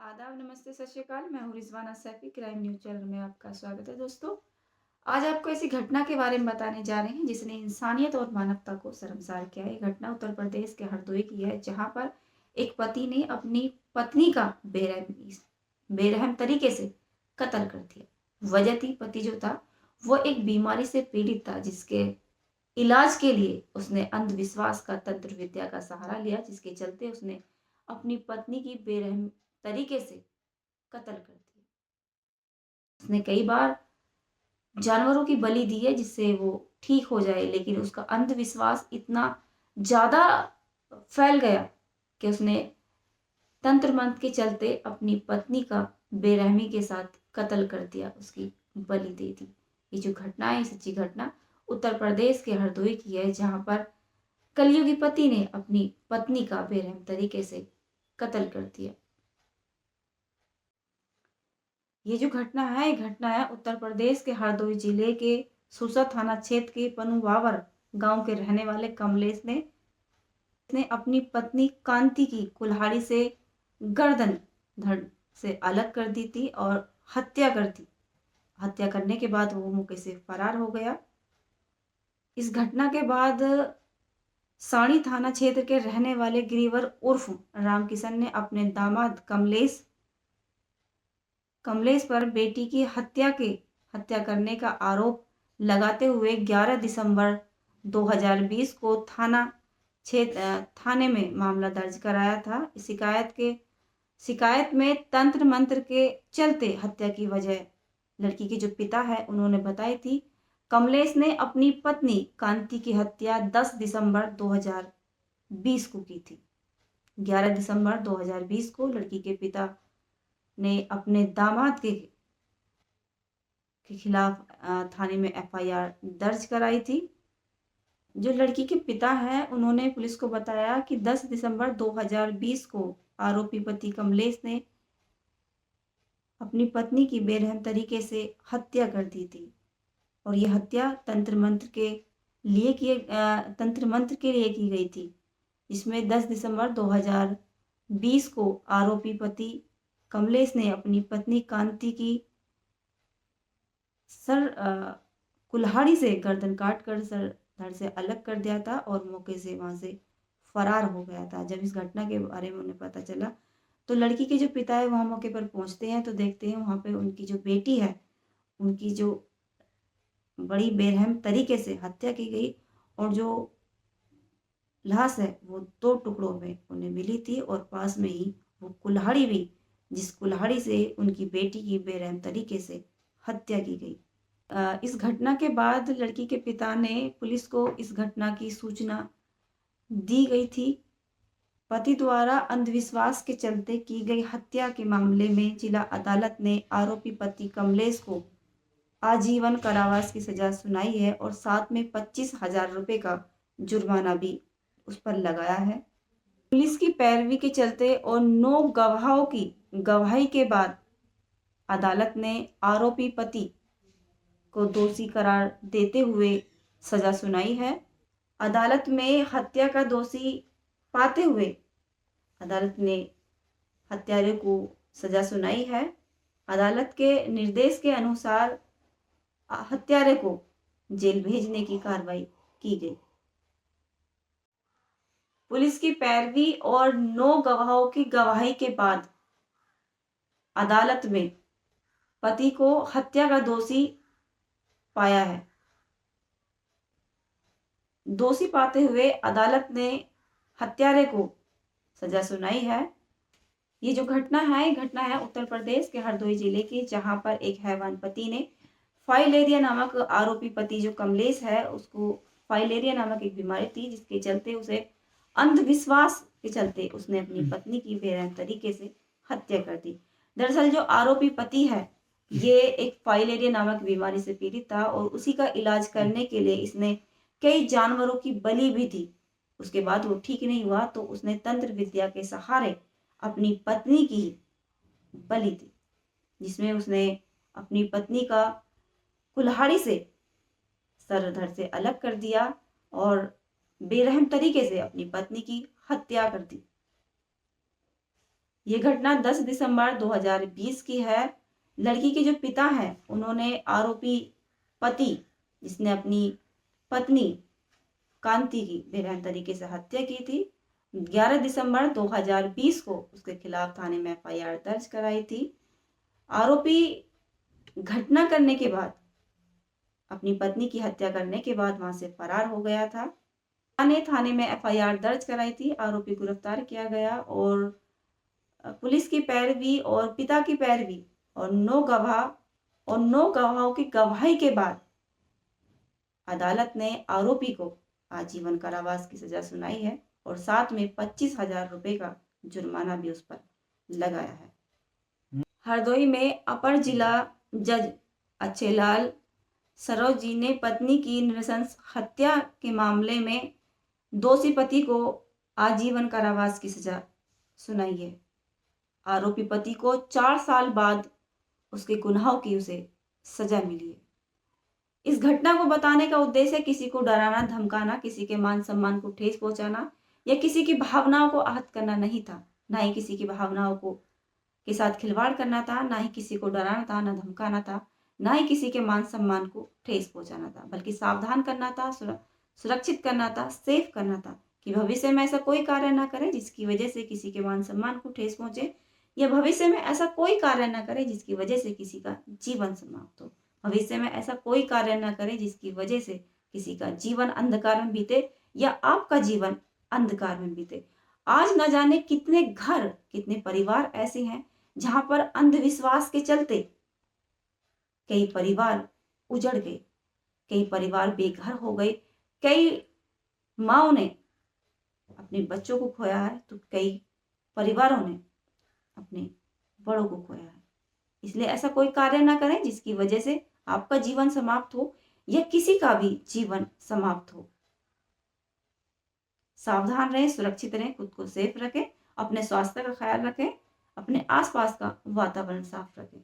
आदाब, नमस्ते, सत श्री अकाल। मैं हूँ रिज़वाना सैफ़ी, क्राइम न्यूज़ चैनल में आपका स्वागत है दोस्तों। आज आपको ऐसी घटना के बारे में बताने जा रहे हैं जिसने इंसानियत और मानवता को शर्मसार किया है। ये घटना उत्तर प्रदेश के हरदोई की है, जहाँ पर एक पति ने अपनी पत्नी का बेरहम तरीके से कत्ल कर दिया। वजह थी, पति जो था वो एक बीमारी से पीड़ित था, जिसके इलाज के लिए उसने अंधविश्वास का, तंत्र विद्या का सहारा लिया, जिसके चलते उसने अपनी पत्नी की बेरहम तरीके से कत्ल कर दिया। उसने कई बार जानवरों की बलि दी है जिससे वो ठीक हो जाए, लेकिन उसका अंधविश्वास इतना ज़्यादा फैल गया कि उसने तंत्र मंत्र के चलते अपनी पत्नी का बेरहमी के साथ कत्ल कर दिया, उसकी बलि दे दी। ये जो घटना है, सच्ची घटना उत्तर प्रदेश के हरदोई की है, जहाँ पर कलयुगी पति ने अपनी पत्नी का बेरहम तरीके से कत्ल कर दिया। ये जो घटना है उत्तर प्रदेश के हरदोई जिले के सुरसा थाना क्षेत्र के पनुवावर गांव के रहने वाले कमलेश ने अपनी पत्नी कांति की कुल्हाड़ी से गर्दन धड़ से अलग कर दी थी और हत्या कर दी। हत्या करने के बाद वो मौके से फरार हो गया। इस घटना के बाद साड़ी थाना क्षेत्र के रहने वाले गिरिवर उर्फ रामकिशन ने अपने दामाद कमलेश पर बेटी की हत्या करने का आरोप लगाते हुए 11 दिसंबर 2020 को थाने में मामला दर्ज कराया था। शिकायत में तंत्र मंत्र के चलते हत्या की वजह लड़की के जो पिता है उन्होंने बताई थी। कमलेश ने अपनी पत्नी कांति की हत्या 10 दिसंबर 2020 को की थी। 11 दिसंबर 2020 को लड़की के पिता ने अपने दामाद के खिलाफ थाने में एफआईआर दर्ज कराई थी। जो लड़की के पिता हैं उन्होंने पुलिस को बताया कि 10 दिसंबर 2020 को आरोपी पति कमलेश ने अपनी पत्नी की बेरहम तरीके से हत्या कर दी थी और यह हत्या तंत्र मंत्र के लिए की गई थी, जिसमें 10 दिसंबर 2020 को आरोपी पति कमलेश ने अपनी पत्नी कांति की कुल्हाड़ी से गर्दन काट कर सर धड़ से अलग कर दिया था और मौके से वहां से फरार हो गया था। जब इस घटना के बारे में उन्हें पता चला तो लड़की के जो पिता है वहां मौके पर पहुंचते हैं तो देखते हैं वहां पे उनकी जो बेटी है उनकी जो बड़ी बेरहम तरीके से हत्या की गई और जो लाश है वो 2 टुकड़ों में उन्हें मिली थी और पास में ही वो कुल्हाड़ी भी, जिस कुल्हाड़ी से उनकी बेटी की बेरहम तरीके से हत्या की गई। इस घटना के बाद लड़की के पिता ने पुलिस को इस घटना की सूचना दी गई थी। पति द्वारा अंधविश्वास के चलते की गई हत्या के मामले में जिला अदालत ने आरोपी पति कमलेश को आजीवन कारावास की सजा सुनाई है और साथ में 25,000 रुपए का जुर्माना भी उस पर लगाया है। पुलिस की पैरवी के चलते और 9 गवाहों की गवाही के बाद अदालत ने आरोपी पति को दोषी करार देते हुए सजा सुनाई है। अदालत में हत्या का दोषी पाते हुए अदालत ने हत्यारे को सजा सुनाई है। अदालत के निर्देश के अनुसार हत्यारे को जेल भेजने की कार्रवाई की गई। पुलिस की पैरवी और 9 गवाहों की गवाही के बाद अदालत में पति को हत्या का दोषी पाया है। दोषी पाते हुए अदालत ने हत्यारे को सजा सुनाई है। ये जो घटना है उत्तर प्रदेश के हरदोई जिले की, जहां पर एक हैवान पति ने फाइलेरिया नामक आरोपी पति जो कमलेश है उसको फाइलेरिया नामक एक बीमारी थी, जिसके चलते उसे अंधविश्वास के चलते उसने अपनी पत्नी की बेरहम तरीके से हत्या कर दी। दरअसल जो आरोपी पति है ये एक फाइलेरिया नामक बीमारी से पीड़ित था और उसी का इलाज करने के लिए इसने कई जानवरों की बलि भी दी। उसके बाद वो ठीक नहीं हुआ तो उसने तंत्र विद्या के सहारे अपनी पत्नी की बलि दी, जिसमें उसने अपनी पत्नी का कुल्हाड़ी से सर धड़ से अलग कर दिया और बेरहम तरीके से अपनी पत्नी की हत्या कर दी। ये घटना 10 दिसंबर 2020 की है। लड़की के जो पिता हैं उन्होंने आरोपी पति, जिसने अपनी पत्नी कांति की बेरहम तरीके से हत्या की थी, 11 दिसंबर 2020 को उसके खिलाफ थाने में एफआईआर दर्ज कराई थी। आरोपी घटना करने के बाद, अपनी पत्नी की हत्या करने के बाद वहां से फरार हो गया था। थाने में एफआईआर दर्ज कराई थी, आरोपी गिरफ्तार किया गया और पुलिस की पैरवी और पिता की पैरवी और 9 गवाहों की गवाही के बाद अदालत ने आरोपी को आजीवन कारावास की सजा सुनाई है और साथ में 25,000 रुपए का जुर्माना भी उस पर लगाया है। हरदोई में अपर जिला जज अच्छेलाल सरोज जी ने पत्नी की नृशंस हत्या के मामले में दोषी पति को आजीवन कारावास की सजा सुनाई है। आरोपी पति को 4 साल बाद उसके गुनाहों की उसे सजा मिली है। इस घटना को बताने का उद्देश्य किसी को डराना, धमकाना, किसी के मान सम्मान को ठेस पहुंचाना या किसी की भावनाओं को आहत करना नहीं था। ना ही किसी की भावनाओं को के साथ खिलवाड़ करना था, ना ही किसी को डराना था, ना धमकाना था, ना ही किसी के मान सम्मान को ठेस पहुंचाना था, बल्कि सावधान करना था, सुरक्षित करना था, सेफ करना था कि भविष्य में ऐसा कोई कार्य ना करे जिसकी वजह से किसी के मान सम्मान को ठेस पहुंचे, या भविष्य में ऐसा कोई कार्य ना करे जिसकी वजह से किसी का जीवन समाप्त हो। भविष्य में ऐसा कोई कार्य ना करे जिसकी वजह से किसी का जीवन अंधकार में बीते या आपका जीवन अंधकार में बीते। आज न जाने कितने घर, कितने परिवार ऐसे हैं जहां पर अंधविश्वास के चलते कई परिवार उजड़ गए, कई परिवार बेघर हो गए, कई माओ ने अपने बच्चों को खोया है तो कई परिवारों ने अपने बड़ों को खोया है। इसलिए ऐसा कोई कार्य ना करें जिसकी वजह से आपका जीवन समाप्त हो या किसी का भी जीवन समाप्त हो। सावधान रहें, सुरक्षित रहें, खुद को सेफ रखें, अपने स्वास्थ्य का ख्याल रखें, अपने आसपास का वातावरण साफ रखें।